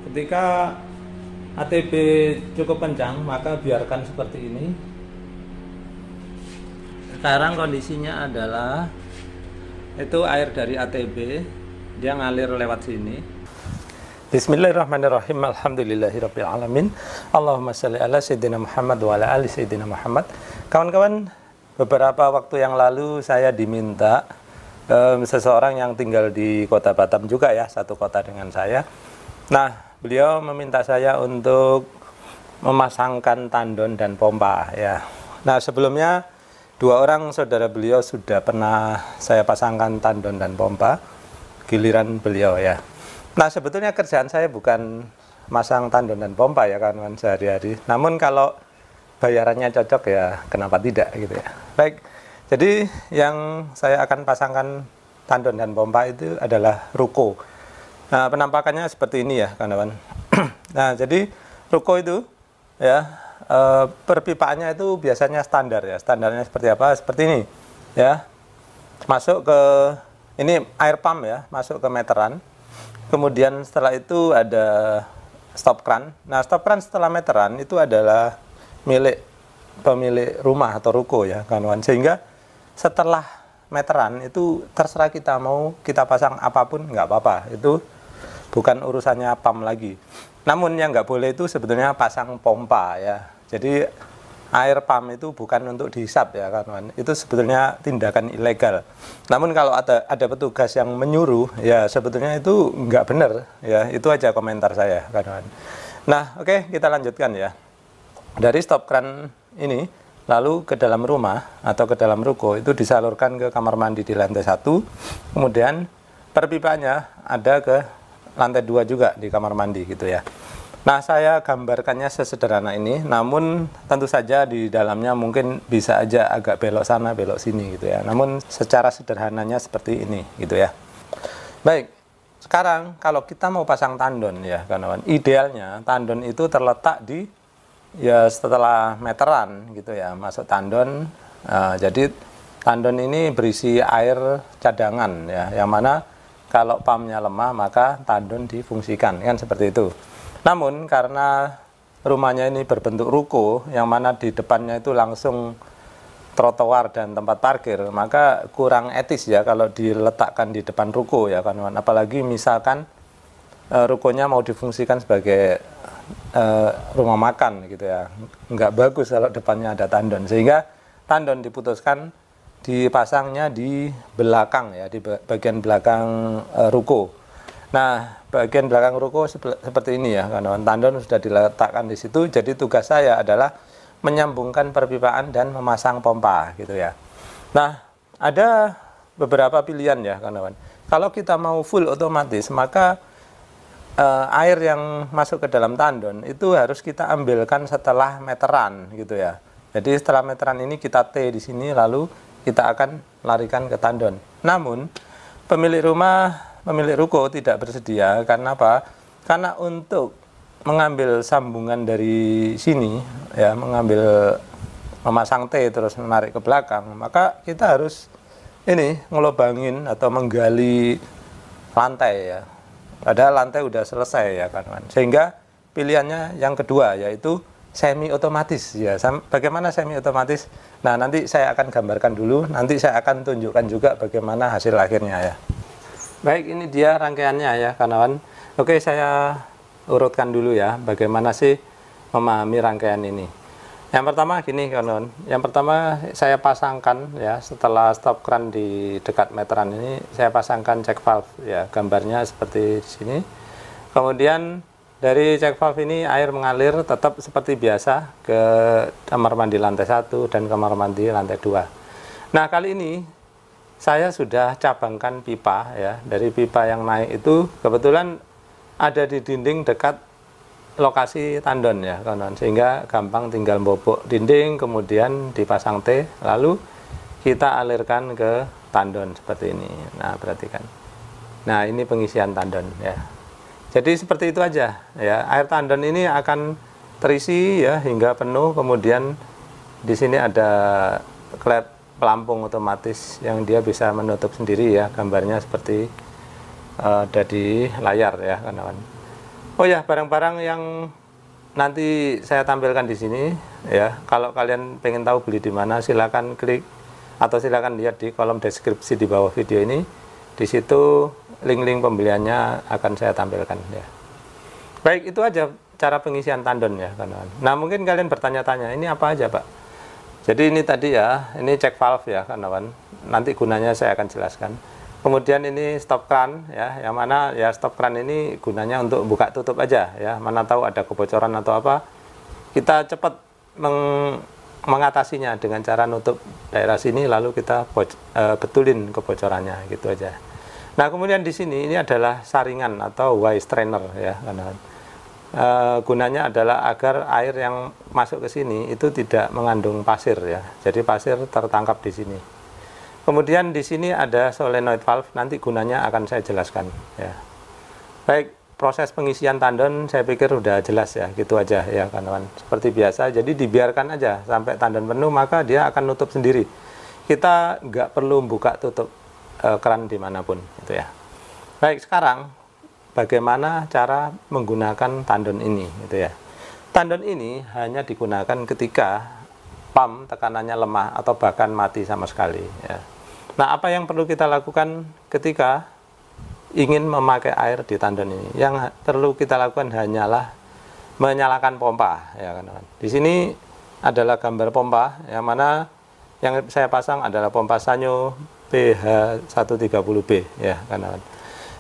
Ketika ATB cukup kencang, maka biarkan seperti ini. Sekarang kondisinya adalah itu air dari ATB, dia ngalir lewat sini. Bismillahirrahmanirrahim. Alhamdulillahirabbil alamin. Allahumma shalli ala sayyidina Muhammad wa ala ali sayyidina Muhammad. Kawan-kawan, beberapa waktu yang lalu saya diminta seseorang yang tinggal di Kota Batam juga ya, satu kota dengan saya. Nah, beliau meminta saya untuk memasangkan tandon dan pompa ya. Nah, sebelumnya dua orang saudara beliau sudah pernah saya pasangkan tandon dan pompa, giliran beliau ya. Nah, sebetulnya kerjaan saya bukan masang tandon dan pompa ya kawan-kawan sehari-hari. Namun kalau bayarannya cocok ya kenapa tidak gitu ya. Baik, jadi yang saya akan pasangkan tandon dan pompa itu adalah ruko. Nah, penampakannya seperti ini ya kawan-kawan. Nah, jadi ruko itu ya perpipaannya itu biasanya standar ya. Standarnya seperti apa? Seperti ini ya. Masuk ke ini air pump ya, masuk ke meteran. Kemudian setelah itu ada stop kran. Nah, stop kran setelah meteran itu adalah milik pemilik rumah atau ruko ya kawan-kawan. Sehingga setelah meteran itu terserah kita mau kita pasang apapun nggak apa-apa. Itu bukan urusannya pump lagi. Namun yang nggak boleh itu sebetulnya pasang pompa ya. Jadi air pump itu bukan untuk dihisap ya kawan-kawan. Itu sebetulnya tindakan ilegal. Namun kalau ada petugas yang menyuruh ya sebetulnya itu nggak benar ya. Itu aja komentar saya kawan-kawan. Nah, oke, kita lanjutkan ya. Dari stop kran ini lalu ke dalam rumah atau ke dalam ruko itu disalurkan ke kamar mandi di lantai 1. Kemudian perpipanya ada ke lantai 2 juga di kamar mandi gitu ya. Nah, saya gambarkannya sesederhana ini, namun tentu saja di dalamnya mungkin bisa aja agak belok sana, belok sini gitu ya. Namun secara sederhananya seperti ini gitu ya. Baik, sekarang kalau kita mau pasang tandon ya kawan-kawan, idealnya tandon itu terletak di ya setelah meteran gitu ya, masuk tandon. Jadi tandon ini berisi air cadangan ya, yang mana kalau pumpnya lemah maka tandon difungsikan kan seperti itu. Namun karena rumahnya ini berbentuk ruko yang mana di depannya itu langsung trotoar dan tempat parkir, maka kurang etis ya kalau diletakkan di depan ruko ya kawan-kawan. Apalagi misalkan rukonya mau difungsikan sebagai rumah makan gitu ya, nggak bagus kalau depannya ada tandon. Sehingga tandon diputuskan dipasangnya di belakang ya, di bagian belakang ruko. Nah, bagian belakang ruko seperti ini ya kawan-kawan. Tandon sudah diletakkan di situ. Jadi tugas saya adalah menyambungkan perpipaan dan memasang pompa gitu ya. Nah, ada beberapa pilihan ya kawan-kawan. Kalau kita mau full otomatis, maka air yang masuk ke dalam tandon itu harus kita ambilkan setelah meteran gitu ya. Jadi setelah meteran ini kita T di sini, lalu kita akan larikan ke tandon. Namun pemilik rumah, pemilik ruko tidak bersedia. Karena apa? Karena untuk mengambil sambungan dari sini ya, memasang T terus menarik ke belakang, maka kita harus ini ngelobangin atau menggali lantai ya. Padahal lantai udah selesai ya kawan-kawan. Sehingga pilihannya yang kedua yaitu semi otomatis ya. Bagaimana semi otomatis? Nah, nanti saya akan gambarkan dulu, nanti saya akan tunjukkan juga bagaimana hasil akhirnya ya. Baik, ini dia rangkaiannya ya kawan-kawan. Oke, saya urutkan dulu ya bagaimana sih memahami rangkaian ini. Yang pertama gini kawan-kawan. Yang pertama saya pasangkan ya, setelah stop kran di dekat meteran ini saya pasangkan check valve ya, gambarnya seperti di sini. Kemudian dari check valve ini air mengalir tetap seperti biasa ke kamar mandi lantai 1 dan kamar mandi lantai 2. Nah, kali ini saya sudah cabangkan pipa ya. Dari pipa yang naik itu kebetulan ada di dinding dekat lokasi tandon ya kawan-kawan, sehingga gampang tinggal bobok dinding kemudian dipasang T lalu kita alirkan ke tandon seperti ini. Nah, perhatikan. Nah, ini pengisian tandon ya. Jadi seperti itu aja ya. Air tandon ini akan terisi ya hingga penuh. Kemudian di sini ada klep pelampung otomatis yang dia bisa menutup sendiri ya. Gambarnya seperti ada di layar ya kawan-kawan. Oh ya, barang-barang yang nanti saya tampilkan di sini ya. Kalau kalian pengen tahu beli di mana, silakan klik atau silakan lihat di kolom deskripsi di bawah video ini. Di situ link-link pembeliannya akan saya tampilkan ya. Baik, itu aja cara pengisian tandon ya, kawan. Nah, mungkin kalian bertanya-tanya, ini apa aja, Pak? Jadi ini tadi ya, ini cek valve ya, kawan. Nanti gunanya saya akan jelaskan. Kemudian ini stop kran ya, yang mana ya stop kran ini gunanya untuk buka tutup aja ya. Mana tahu ada kebocoran atau apa, kita cepat mengatasinya dengan cara nutup daerah sini lalu kita betulin kebocorannya gitu aja. Nah, kemudian di sini ini adalah saringan atau Y strainer ya, kawan. Gunanya adalah agar air yang masuk ke sini itu tidak mengandung pasir ya. Jadi pasir tertangkap di sini. Kemudian di sini ada solenoid valve, nanti gunanya akan saya jelaskan ya. Baik, proses pengisian tandon saya pikir udah jelas ya, gitu aja ya kawan. Seperti biasa, jadi dibiarkan aja sampai tandon penuh, maka dia akan nutup sendiri. Kita nggak perlu buka tutup keran dimanapun gitu ya. Baik, sekarang bagaimana cara menggunakan tandon ini gitu ya. Tandon ini hanya digunakan ketika pump tekanannya lemah atau bahkan mati sama sekali ya. Nah, apa yang perlu kita lakukan ketika ingin memakai air di tandon ini? Yang perlu kita lakukan hanyalah menyalakan pompa ya kan. Di sini adalah gambar pompa yang mana yang saya pasang adalah pompa Sanyo PH130B ya kan.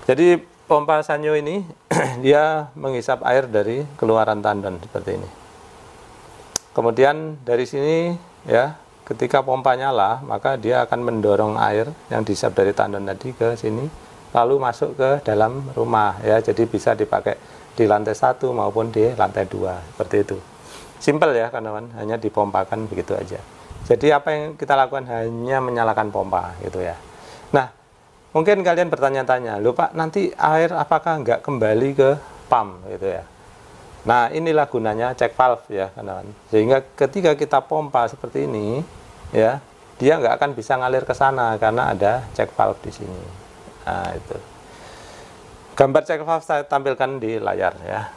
Jadi pompa Sanyo ini dia menghisap air dari keluaran tandon seperti ini. Kemudian dari sini ya, ketika pompa nyala, maka dia akan mendorong air yang dihisap dari tandon tadi ke sini, lalu masuk ke dalam rumah ya. Jadi bisa dipakai di lantai 1 maupun di lantai 2 seperti itu. Simple ya kawan, hanya dipompakan begitu aja. Jadi apa yang kita lakukan hanya menyalakan pompa gitu ya. Nah, mungkin kalian bertanya-tanya, loh Pak, nanti air apakah nggak kembali ke pump gitu ya. Nah, inilah gunanya cek valve ya kawan. Sehingga ketika kita pompa seperti ini ya, dia nggak akan bisa ngalir ke sana karena ada cek valve di sini. Nah, itu. Gambar cek valve saya tampilkan di layar ya.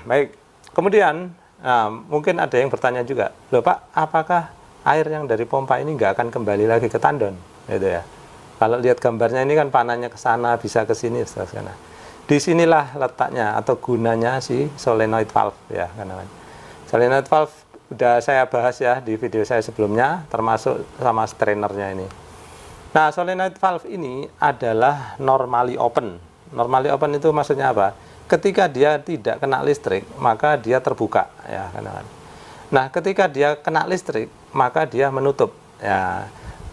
Baik. Kemudian, nah, mungkin ada yang bertanya juga, loh Pak, apakah air yang dari pompa ini nggak akan kembali lagi ke tandon gitu ya. Kalau lihat gambarnya ini kan panahnya ke sana, bisa ke sini, ke sana. Disinilah letaknya atau gunanya si solenoid valve ya kawan. Solenoid valve udah saya bahas ya di video saya sebelumnya, termasuk sama strainernya ini. Nah, solenoid valve ini adalah normally open. Normally open itu maksudnya apa? Ketika dia tidak kena listrik, maka dia terbuka ya kawan. Nah, ketika dia kena listrik, maka dia menutup ya.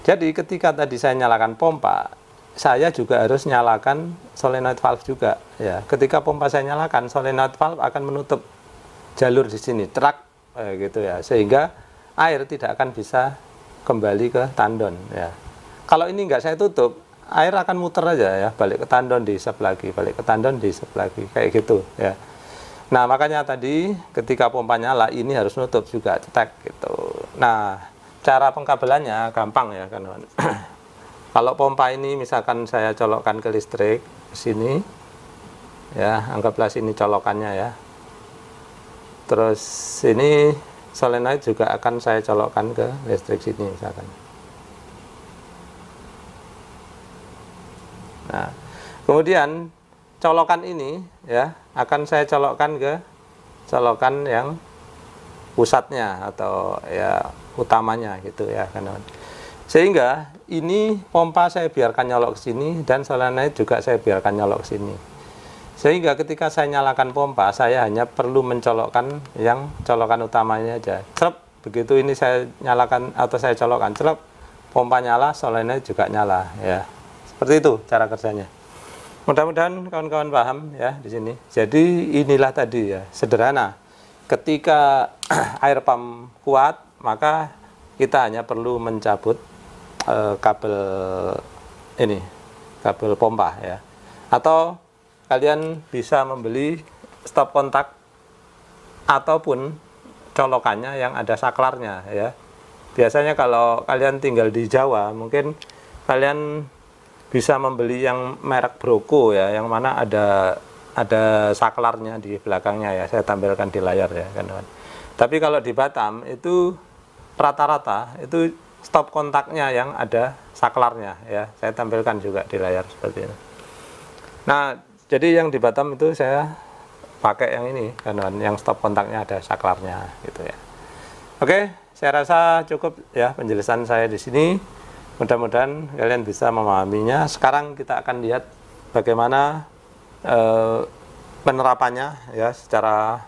Jadi ketika tadi saya nyalakan pompa, saya juga harus nyalakan solenoid valve juga ya. Ketika pompa saya nyalakan, solenoid valve akan menutup jalur di sini, truk gitu ya, sehingga air tidak akan bisa kembali ke tandon ya. Kalau ini nggak saya tutup, air akan muter aja ya, balik ke tandon, dihisap lagi, balik ke tandon, dihisap lagi, kayak gitu ya. Nah, makanya tadi ketika pompa nyala ini harus nutup juga, cetek gitu. Nah, cara pengkabelannya gampang ya kan. Kalau pompa ini misalkan saya colokkan ke listrik sini ya, anggaplah sini colokannya ya. Terus sini solenoid juga akan saya colokkan ke listrik sini misalkan. Nah, kemudian colokan ini ya akan saya colokkan ke colokan yang pusatnya atau ya utamanya gitu ya kan. Sehingga ini pompa saya biarkan nyolok ke sini dan solenoid juga saya biarkan nyolok ke sini. Sehingga ketika saya nyalakan pompa, saya hanya perlu mencolokkan yang colokan utamanya aja. Cerep, begitu ini saya nyalakan atau saya colokkan, cerep, pompa nyala, solenoid juga nyala ya. Seperti itu cara kerjanya. Mudah-mudahan kawan-kawan paham ya di sini. Jadi inilah tadi ya, sederhana. Ketika air pump kuat, maka kita hanya perlu mencabut kabel ini, kabel pompa ya. Atau kalian bisa membeli stop kontak ataupun colokannya yang ada saklarnya ya. Biasanya kalau kalian tinggal di Jawa, mungkin kalian bisa membeli yang merek Broko ya, yang mana ada ada saklarnya di belakangnya ya, saya tampilkan di layar ya kawan-kawan. Tapi kalau di Batam itu rata-rata itu stop kontaknya yang ada saklarnya ya, saya tampilkan juga di layar seperti ini. Nah, jadi yang di Batam itu saya pakai yang ini kawan-kawan, yang stop kontaknya ada saklarnya gitu ya. Oke, saya rasa cukup ya penjelasan saya di sini. Mudah-mudahan kalian bisa memahaminya. Sekarang kita akan lihat bagaimana penerapannya ya secara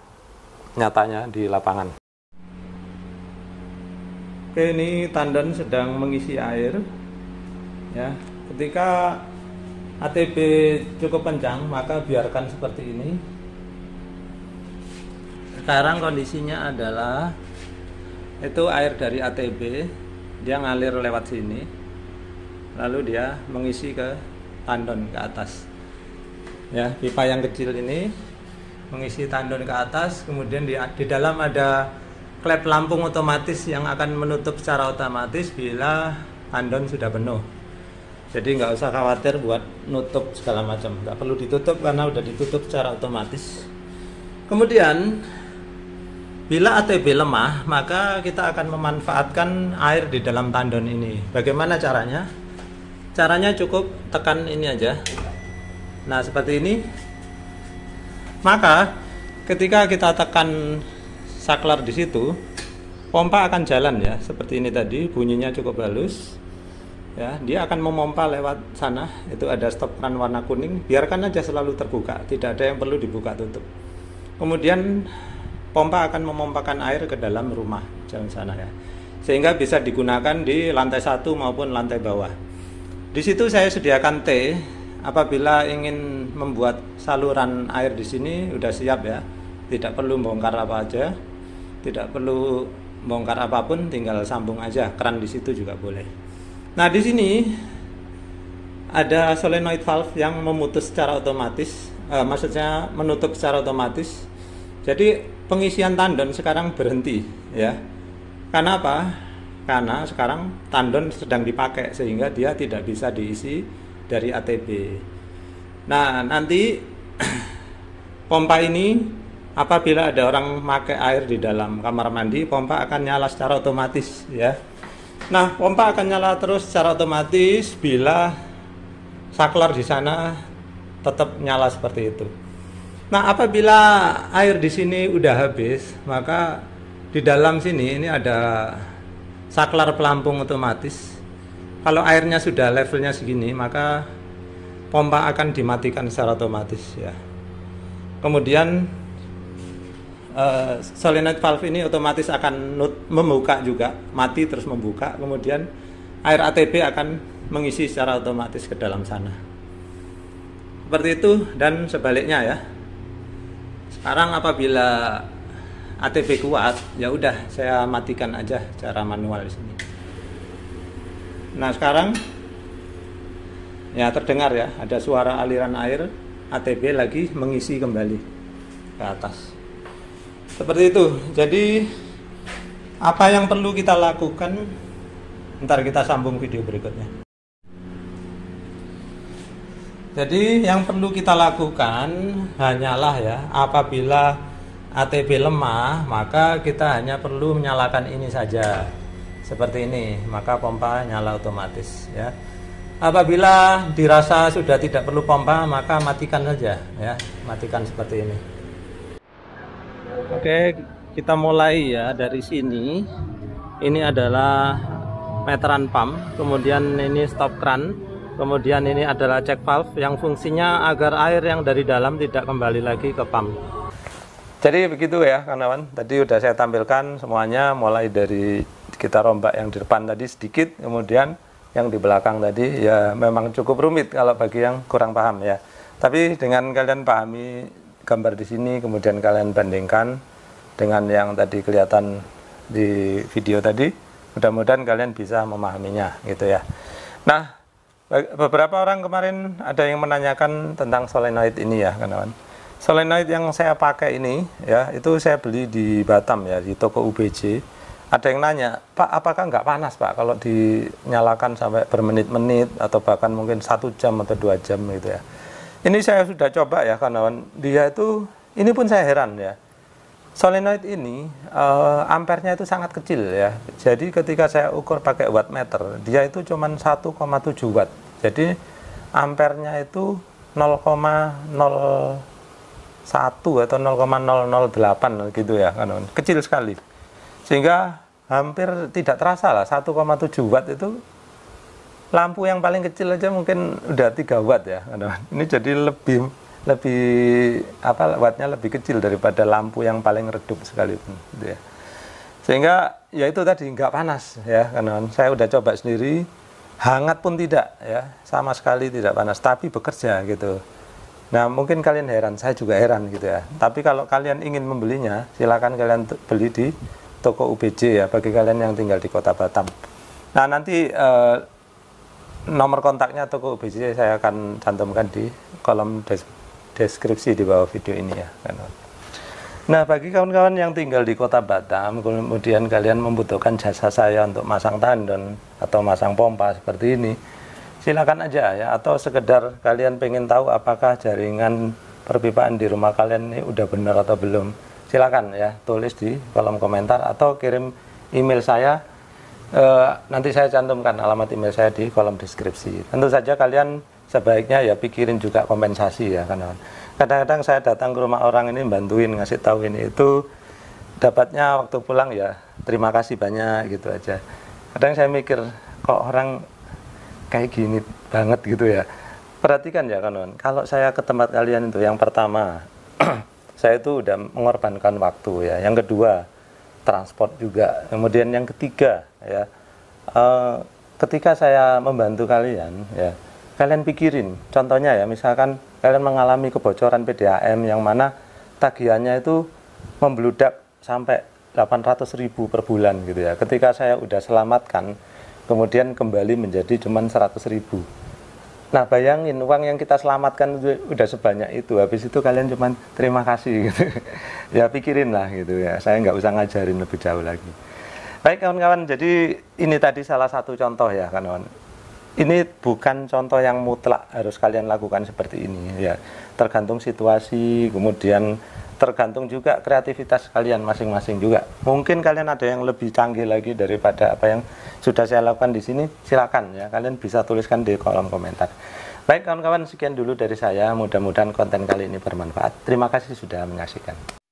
nyatanya di lapangan. Oke, ini tandon sedang mengisi air ya. Ketika ATB cukup kencang maka biarkan seperti ini. Sekarang kondisinya adalah itu air dari ATB dia ngalir lewat sini, lalu dia mengisi ke tandon ke atas. Ya, pipa yang kecil ini mengisi tandon ke atas, kemudian di dalam ada klep lampung otomatis yang akan menutup secara otomatis bila tandon sudah penuh. Jadi nggak usah khawatir buat nutup segala macam, nggak perlu ditutup karena udah ditutup secara otomatis. Kemudian bila ATB lemah, maka kita akan memanfaatkan air di dalam tandon ini. Bagaimana caranya? Caranya cukup tekan ini aja. Nah, seperti ini. Maka ketika kita tekan saklar di situ, pompa akan jalan ya, seperti ini tadi, bunyinya cukup halus. Ya, dia akan memompa lewat sana. Itu ada stop keran warna kuning, biarkan aja selalu terbuka, tidak ada yang perlu dibuka tutup. Kemudian pompa akan memompakan air ke dalam rumah jalan sana ya. Sehingga bisa digunakan di lantai 1 maupun lantai bawah. Di situ saya sediakan T. Apabila ingin membuat saluran air di sini udah siap ya, tidak perlu bongkar apa aja, tidak perlu bongkar apapun, tinggal sambung aja keran di situ juga boleh. Nah, di sini ada solenoid valve yang memutus secara otomatis, maksudnya menutup secara otomatis. Jadi pengisian tandon sekarang berhenti ya. Karena apa? Karena sekarang tandon sedang dipakai sehingga dia tidak bisa diisi dari ATB. Nah, nanti pompa ini apabila ada orang pakai air di dalam kamar mandi, pompa akan nyala secara otomatis ya. Nah, pompa akan nyala terus secara otomatis bila saklar di sana tetap nyala seperti itu. Nah, apabila air di sini udah habis, maka di dalam sini ini ada saklar pelampung otomatis. Kalau airnya sudah levelnya segini, maka pompa akan dimatikan secara otomatis ya. Kemudian solenoid valve ini otomatis akan membuka juga, mati terus membuka. Kemudian air ATB akan mengisi secara otomatis ke dalam sana. Seperti itu dan sebaliknya ya. Sekarang apabila ATB kuat, ya udah saya matikan aja secara manual di sini. Nah, sekarang ya terdengar ya, ada suara aliran air, ATB lagi mengisi kembali ke atas. Seperti itu. Jadi apa yang perlu kita lakukan? Ntar kita sambung video berikutnya. Jadi yang perlu kita lakukan hanyalah ya, apabila ATB lemah, maka kita hanya perlu menyalakan ini saja. Seperti ini, maka pompa nyala otomatis ya. Apabila dirasa sudah tidak perlu pompa, maka matikan saja ya, matikan seperti ini. Oke, kita mulai ya dari sini. Ini adalah meteran pump, kemudian ini stop keran, kemudian ini adalah check valve yang fungsinya agar air yang dari dalam tidak kembali lagi ke pump. Jadi begitu ya kawan-kawan, tadi udah saya tampilkan semuanya, mulai dari kita rombak yang di depan tadi sedikit, kemudian yang di belakang tadi ya memang cukup rumit kalau bagi yang kurang paham ya. Tapi dengan kalian pahami gambar di sini, kemudian kalian bandingkan dengan yang tadi kelihatan di video tadi, mudah-mudahan kalian bisa memahaminya gitu ya. Nah, beberapa orang kemarin ada yang menanyakan tentang solenoid ini ya kawan-kawan. Solenoid yang saya pakai ini ya, itu saya beli di Batam ya, di toko UBJ. Ada yang nanya, Pak, apakah nggak panas Pak kalau dinyalakan sampai bermenit-menit atau bahkan mungkin 1 jam atau 2 jam gitu ya. Ini saya sudah coba ya kawan, dia itu, ini pun saya heran ya. Solenoid ini ampernya itu sangat kecil ya. Jadi ketika saya ukur pakai wattmeter, dia itu cuma 1,7 watt. Jadi ampernya itu 0,01 atau 0,008 gitu ya kawan. Kecil sekali. Sehingga hampir tidak terasa lah 1,7 watt itu lampu yang paling kecil aja mungkin udah 3 watt ya kawan. Ini jadi lebih apa, wattnya lebih kecil daripada lampu yang paling redup sekalipun gitu ya. Sehingga ya itu tadi nggak panas ya kawan. Saya udah coba sendiri, hangat pun tidak ya, sama sekali tidak panas, tapi bekerja gitu. Nah mungkin kalian heran, saya juga heran gitu ya. Tapi kalau kalian ingin membelinya, silakan kalian beli di toko UBJ ya, bagi kalian yang tinggal di Kota Batam. Nah nanti nomor kontaknya toko UBJ saya akan cantumkan di kolom deskripsi di bawah video ini ya. Nah bagi kawan-kawan yang tinggal di Kota Batam, kemudian kalian membutuhkan jasa saya untuk masang tandon atau masang pompa seperti ini, silakan aja ya. Atau sekedar kalian pengen tahu apakah jaringan perpipaan di rumah kalian ini udah benar atau belum, silakan ya tulis di kolom komentar atau kirim email saya. Nanti saya cantumkan alamat email saya di kolom deskripsi. Tentu saja kalian sebaiknya ya pikirin juga kompensasi ya kawan. Kadang-kadang saya datang ke rumah orang ini bantuin ngasih tahu ini itu, dapatnya waktu pulang ya terima kasih banyak gitu aja. Kadang saya mikir kok orang kayak gini banget gitu ya. Perhatikan ya kawan, kalau saya ke tempat kalian itu yang pertama saya itu udah mengorbankan waktu ya. Yang kedua transport juga. Kemudian yang ketiga ya, ketika saya membantu kalian ya, kalian pikirin, contohnya ya, misalkan kalian mengalami kebocoran PDAM yang mana tagihannya itu membludak sampai 800.000 per bulan gitu ya. Ketika saya udah selamatkan, kemudian kembali menjadi cuma 100.000. Nah bayangin uang yang kita selamatkan udah sebanyak itu, habis itu kalian cuma terima kasih gitu. Ya pikirin lah gitu ya, saya nggak usah ngajarin lebih jauh lagi. Baik kawan-kawan, jadi ini tadi salah satu contoh ya kawan. Ini bukan contoh yang mutlak harus kalian lakukan seperti ini ya. Tergantung situasi, kemudian tergantung juga kreativitas kalian masing-masing juga. Mungkin kalian ada yang lebih canggih lagi daripada apa yang sudah saya lakukan di sini. Silakan ya, kalian bisa tuliskan di kolom komentar. Baik kawan-kawan, sekian dulu dari saya. Mudah-mudahan konten kali ini bermanfaat. Terima kasih sudah menyaksikan.